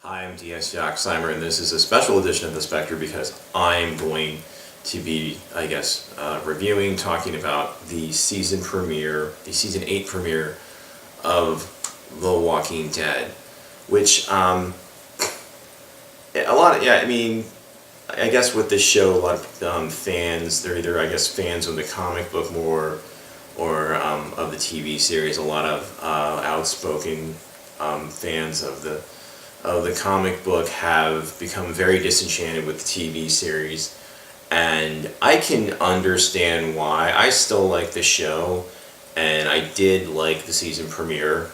Hi, I'm DS Joxheimer, and this is a special edition of The Spectre because I'm going to be, reviewing, talking about the season 8 premiere of The Walking Dead, which, I guess with this show, a lot of fans, they're either, fans of the comic book more, or of the TV series. A lot of outspoken fans of the comic book have become very disenchanted with the TV series, and I can understand why. I still like the show, and I did like the season premiere,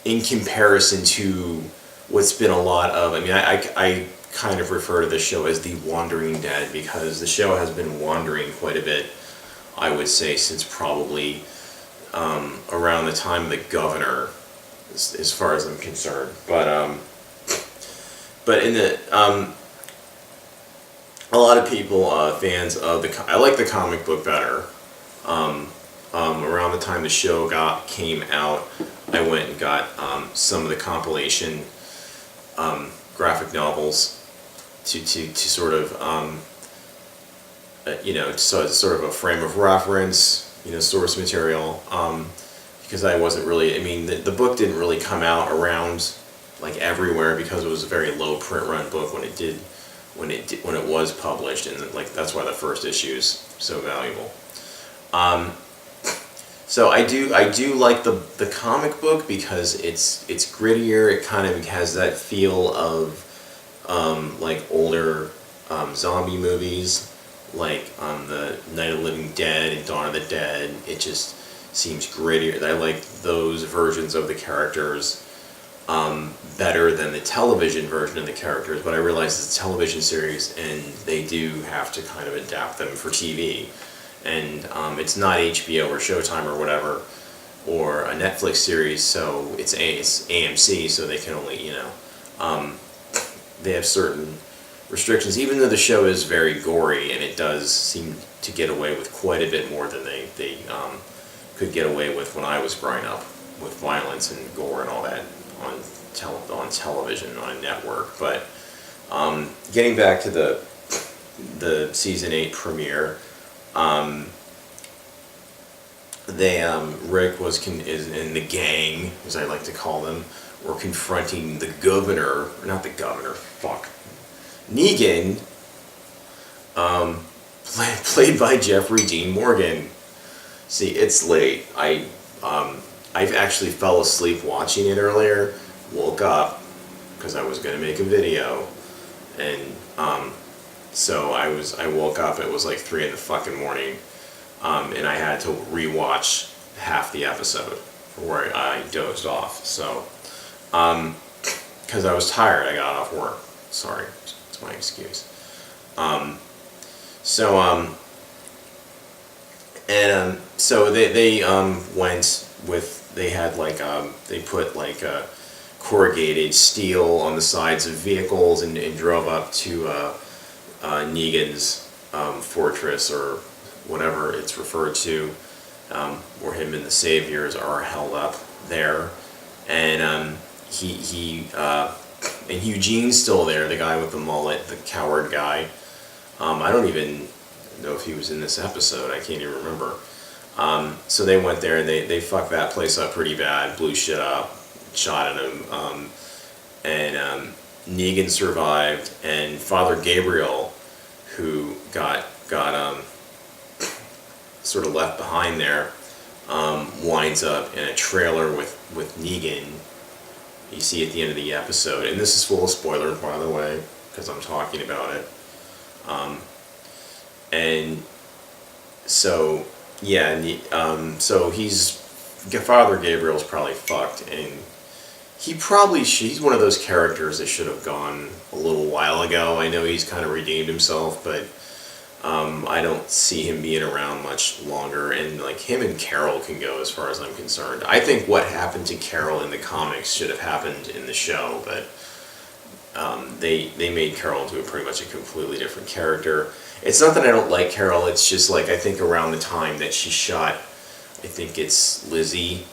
in comparison to what's been a lot of, I kind of refer to the show as The Wandering Dead, because the show has been wandering quite a bit, I would say, since probably around the time of The Governor, as far as I'm concerned. But in the a lot of people, fans of I like the comic book better. Around the time the show came out, I went and got some of the compilation graphic novels to sort of so it's sort of a frame of reference, source material. Because I wasn't really, the book didn't really come out around like everywhere, because it was a very low print run book when it was published, and that's why the first issue is so valuable. So I do like the comic book because it's grittier. It kind of has that feel of like older zombie movies, like the Night of the Living Dead and Dawn of the Dead. It just seems grittier. I like those versions of the characters better than the television version of the characters, but I realize it's a television series and they do have to kind of adapt them for TV. And it's not HBO or Showtime or whatever, or a Netflix series, so it's AMC, so they can only, they have certain restrictions, even though the show is very gory, and it does seem to get away with quite a bit more than they could get away with when I was growing up, with violence and gore and all that on television, on a network. But getting back to the season 8 premiere, Rick and the gang, as I like to call them, were confronting the governor, or not the governor, Negan, played by Jeffrey Dean Morgan. See, it's late. I actually fell asleep watching it earlier, woke up, because I was going to make a video, and so I woke up, it was like 3 in the fucking morning, and I had to rewatch half the episode where I dozed off, so, because I was tired, I got off work. Sorry, that's my excuse. So they went with, they had like, they put like corrugated steel on the sides of vehicles and drove up to Negan's fortress, or whatever it's referred to, where him and the Saviors are held up there. And and Eugene's still there, the guy with the mullet, the coward guy. I don't even know if he was in this episode, I can't even remember. So they went there and they fucked that place up pretty bad, blew shit up, shot at him, and Negan survived, and Father Gabriel, who got sort of left behind there, winds up in a trailer with Negan. You see at the end of the episode, and this is full of spoilers, by the way, because I'm talking about it. And so, yeah, so Father Gabriel's probably fucked, and he's one of those characters that should have gone a little while ago. I know he's kind of redeemed himself, but I don't see him being around much longer, and like him and Carol can go, as far as I'm concerned. I think what happened to Carol in the comics should have happened in the show, but they made Carol into pretty much a completely different character. It's not that I don't like Carol, it's just like, I think around the time that she shot, I think it's Lizzie,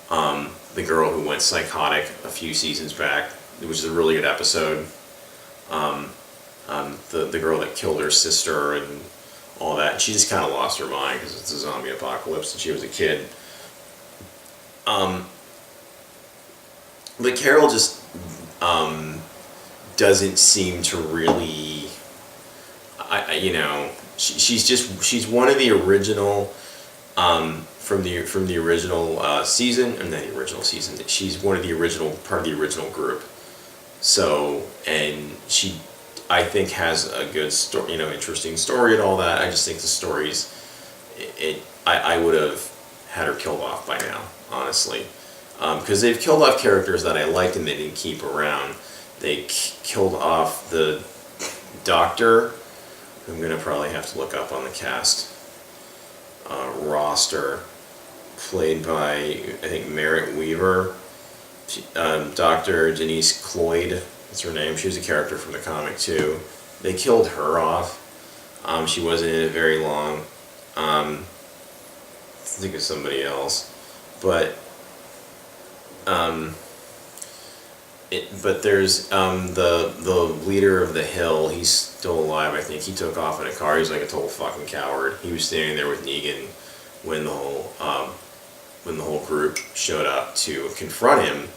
the girl who went psychotic a few seasons back, which is a really good episode. The girl that killed her sister and all that. She just kind of lost her mind because it's a zombie apocalypse and she was a kid. But Carol just doesn't seem to really, she's one of the original, from the original season, and not the original season. She's one of the original part of the original group. So, and she, I think, has a good story, interesting story and all that. I just think the stories, I would have had her killed off by now, honestly. Because they've killed off characters that I liked and they didn't keep around. They killed off the doctor, who I'm going to probably have to look up on the cast roster, played by, I think, Merritt Weaver. Dr. Denise Cloyd, that's her name. She was a character from the comic too. They killed her off. She wasn't in it very long. Think of somebody else, but there's the leader of the Hill. He's still alive, I think. He took off in a car. He was like a total fucking coward. He was standing there with Negan when the whole group showed up to confront him,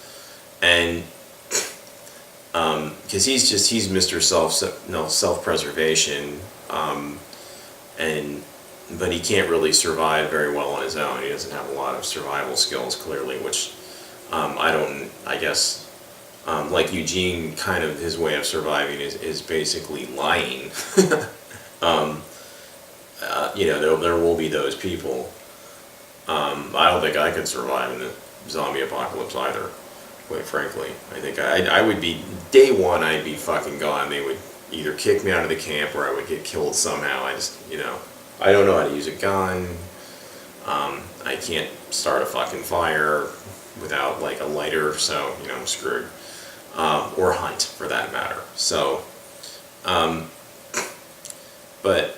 and because he's Mr. Self-preservation, but he can't really survive very well on his own. He doesn't have a lot of survival skills, clearly, which I guess, like Eugene, kind of his way of surviving is basically lying. There will be those people. I don't think I could survive in the zombie apocalypse either, quite frankly. I think I would be, day one, I'd be fucking gone. They would either kick me out of the camp or I would get killed somehow. I just, I don't know how to use a gun. I can't start a fucking fire without like a lighter, so, I'm screwed. Or hunt, for that matter. So, but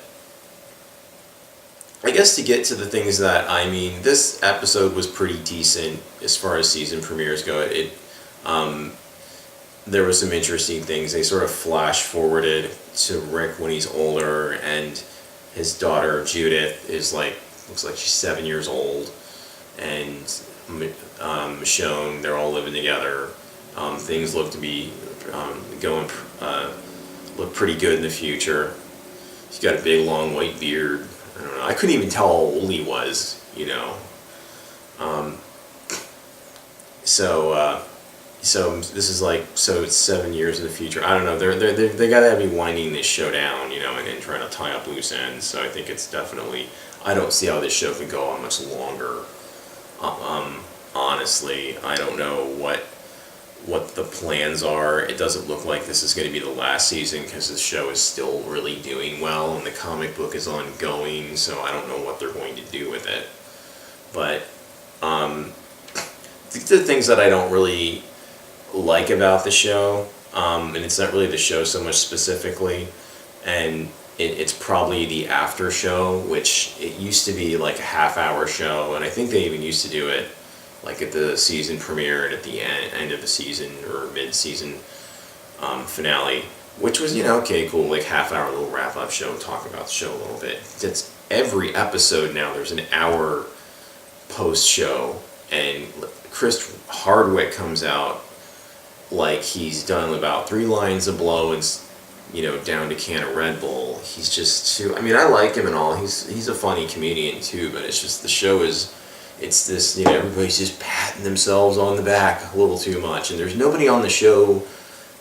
I guess to get to the things that, this episode was pretty decent as far as season premieres go. There was some interesting things. They sort of flash forwarded to Rick when he's older, and his daughter Judith looks like she's 7 years old, and Michonne, they're all living together. Things look to be look pretty good in the future. He's got a big long white beard. I don't know. I couldn't even tell how old he was, So this is so it's 7 years in the future. I don't know. They gotta be winding this show down, and then trying to tie up loose ends. So I think it's definitely. I don't see how this show can go on much longer. Honestly, I don't know what the plans are. It doesn't look like this is going to be the last season because the show is still really doing well and the comic book is ongoing, so I don't know what they're going to do with it. But the things that I don't really like about the show, and it's not really the show so much specifically, and it's probably the after show, which it used to be like a half-hour show, and I think they even used to do it like at the season premiere and at the end of the season or mid-season finale, which was, okay, cool, like half-hour little wrap-up show, talk about the show a little bit. It's every episode now, there's an hour post-show, and Chris Hardwick comes out like he's done about 3 lines of blow and, down to a can of Red Bull. He's just too, I like him and all, he's a funny comedian too, but it's just, the show is, it's this, everybody's just patting themselves on the back a little too much, and there's nobody on the show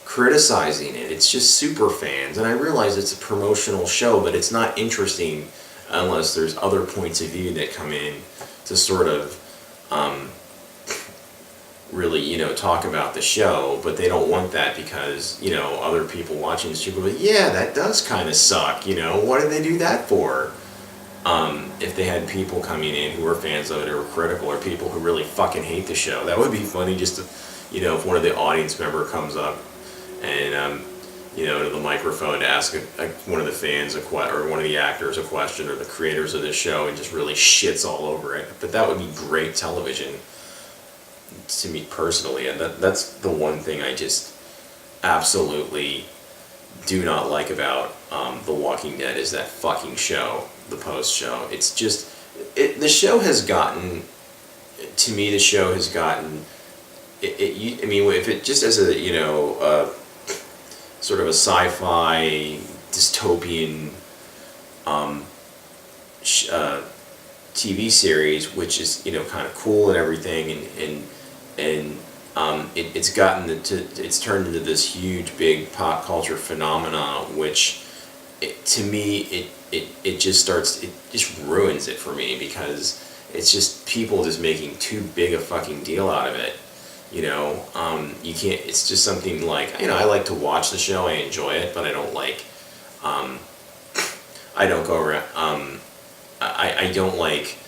criticizing it. It's just super fans, and I realize it's a promotional show, but it's not interesting unless there's other points of view that come in to sort of really, talk about the show, but they don't want that because, other people watching the show go, yeah, that does kind of suck, what did they do that for? If they had people coming in who were fans of it or were critical, or people who really fucking hate the show, that would be funny just to, if one of the audience member comes up and, to the microphone to ask one of the fans or one of the actors a question, or the creators of the show, and just really shits all over it. But that would be great television to me personally, and that's the one thing I just absolutely do not like about The Walking Dead is that fucking show, the post show. It's just, the show has gotten, to me, the show has gotten, I mean, if it just as a, sort of a sci-fi dystopian TV series, which is kind of cool and everything, and it's gotten it's turned into this huge big pop culture phenomenon, which to me it just ruins it for me, because it's just people just making too big a fucking deal out of it. You can't. It's just something like, I like to watch the show, I enjoy it, but I don't like. I don't go around. I don't like.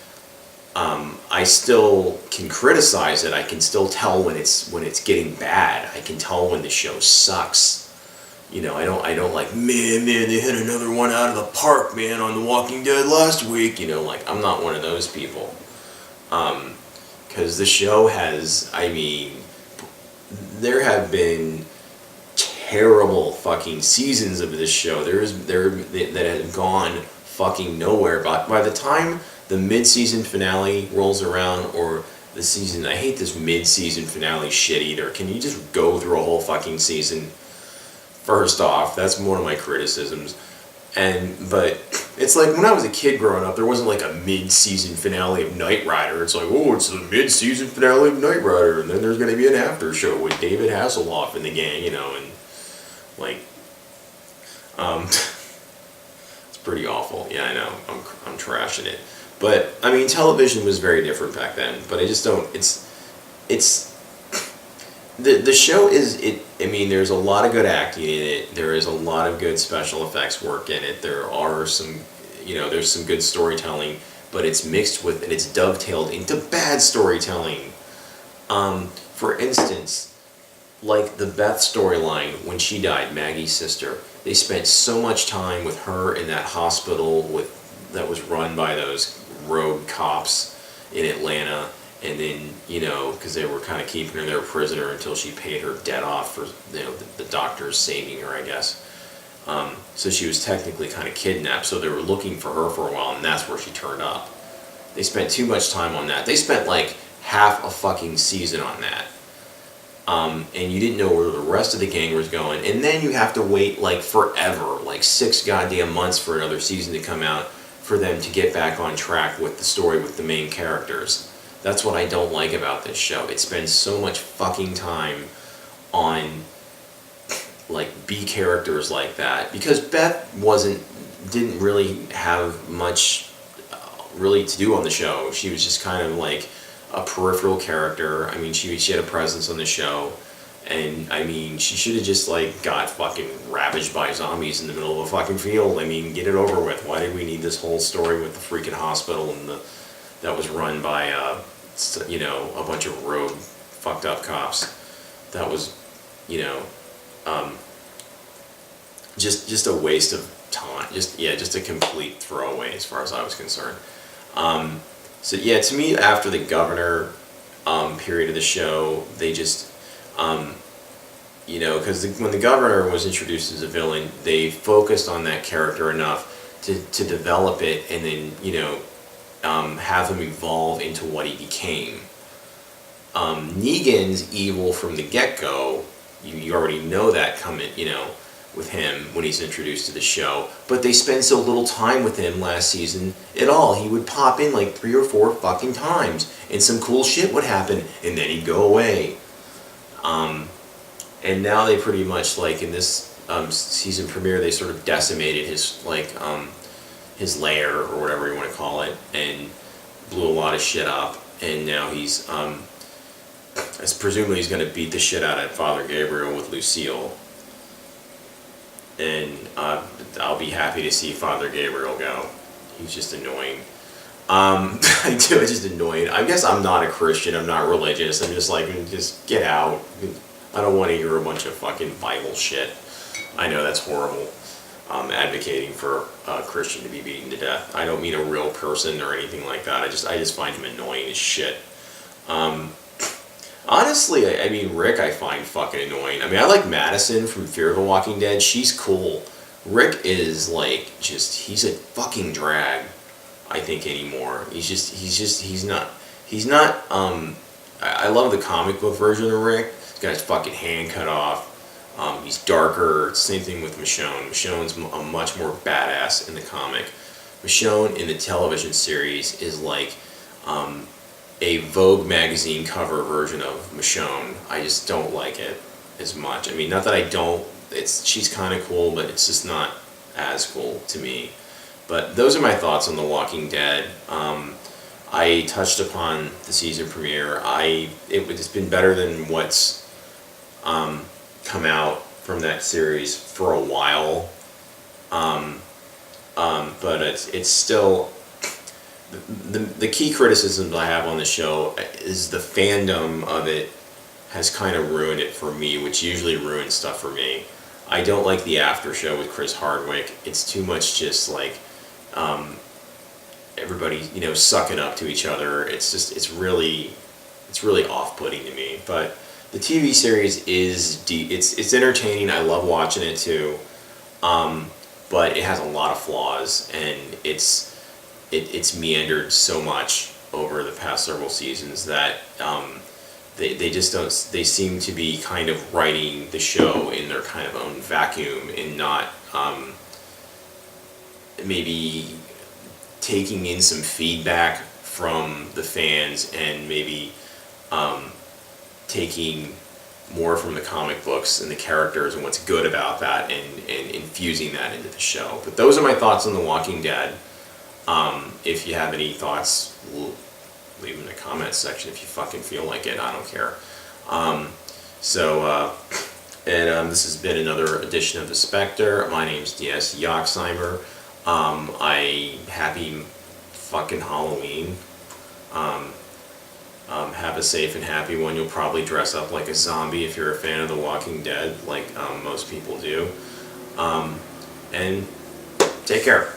I still can criticize it. I can still tell when it's getting bad. I can tell when the show sucks. I don't like, man, they hit another one out of the park, man, on The Walking Dead last week. Like, I'm not one of those people. Because the show has, there have been terrible fucking seasons of this show. That have gone fucking nowhere. But by the time the mid-season finale rolls around, or the season, I hate this mid-season finale shit either. Can you just go through a whole fucking season? First off, that's one of my criticisms. But it's like, when I was a kid growing up, there wasn't like a mid-season finale of Knight Rider. It's like, oh, it's the mid-season finale of Knight Rider, and then there's going to be an after show with David Hasselhoff and the gang, and like, it's pretty awful. Yeah, I know, I'm trashing it. But, television was very different back then, but I just don't, the show is, there's a lot of good acting in it, there is a lot of good special effects work in it, there are some, there's some good storytelling, but it's mixed with, and it's dovetailed into bad storytelling. For instance, like the Beth storyline, when she died, Maggie's sister, they spent so much time with her in that hospital that was run by those rogue cops in Atlanta, and then, because they were kind of keeping her there prisoner until she paid her debt off for, the doctors saving her, I guess. So she was technically kind of kidnapped, so they were looking for her for a while, and that's where she turned up. They spent too much time on that. They spent like half a fucking season on that. And you didn't know where the rest of the gang was going. And then you have to wait like forever, like 6 goddamn months for another season to come out, for them to get back on track with the story with the main characters. That's what I don't like about this show. It spends so much fucking time on like B characters like that, because Beth didn't really have much really to do on the show. She was just kind of like a peripheral character. She had a presence on the show, and she should have just like got fucking ravaged by zombies in the middle of a fucking field. Get it over with. Why did we need this whole story with the freaking hospital and that was run by a bunch of rogue fucked up cops? That was just a waste of time. Just a complete throwaway as far as I was concerned. So yeah, to me, after the Governor period of the show, they just because when the Governor was introduced as a villain, they focused on that character enough to develop it, and then have him evolve into what he became. Negan's evil from the get-go. You already know that coming, with him when he's introduced to the show. But they spend so little time with him last season at all. He would pop in like 3 or 4 fucking times, and some cool shit would happen, and then he'd go away. And now they pretty much, like in this season premiere, they sort of decimated his his lair, or whatever you want to call it, and blew a lot of shit up. And now he's presumably he's going to beat the shit out of Father Gabriel with Lucille. And I'll be happy to see Father Gabriel go. He's just annoying. It's just annoying. I guess I'm not a Christian. I'm not religious. I'm just like, just get out. I don't want to hear a bunch of fucking Bible shit. I know that's horrible. Advocating for a Christian to be beaten to death. I don't mean a real person or anything like that. I just find him annoying as shit. Honestly, honestly, I mean, Rick I find fucking annoying. I mean, I like Madison from Fear of the Walking Dead. She's cool. Rick is like he's a fucking drag. I think anymore. He's not. I love the comic book version of Rick. He's got his fucking hand cut off. He's darker. Same thing with Michonne. Michonne's a much more badass in the comic. Michonne in the television series is like a Vogue magazine cover version of Michonne. I just don't like it as much. I mean, not that I don't. She's kind of cool, but it's just not as cool to me. But those are my thoughts on The Walking Dead. I touched upon the season premiere. It's been better than what's come out from that series for a while. But it's still the key criticisms I have on the show is the fandom of it has kind of ruined it for me, which usually ruins stuff for me. I don't like the after show with Chris Hardwick. It's too much just like everybody, sucking up to each other. It's really off-putting to me. But the TV series is it's entertaining. I love watching it too. But it has a lot of flaws, and it's meandered so much over the past several seasons that they just don't. They seem to be kind of writing the show in their kind of own vacuum and not maybe taking in some feedback from the fans and maybe taking more from the comic books and the characters and what's good about that and infusing that into the show. But those are my thoughts on The Walking Dead. If you have any thoughts, leave them in the comments section if you fucking feel like it. I don't care. This has been another edition of The Spectre. My name's D.S. Yoxheimer. Happy fucking Halloween. Have a safe and happy one. You'll probably dress up like a zombie if you're a fan of The Walking Dead, like most people do. And take care.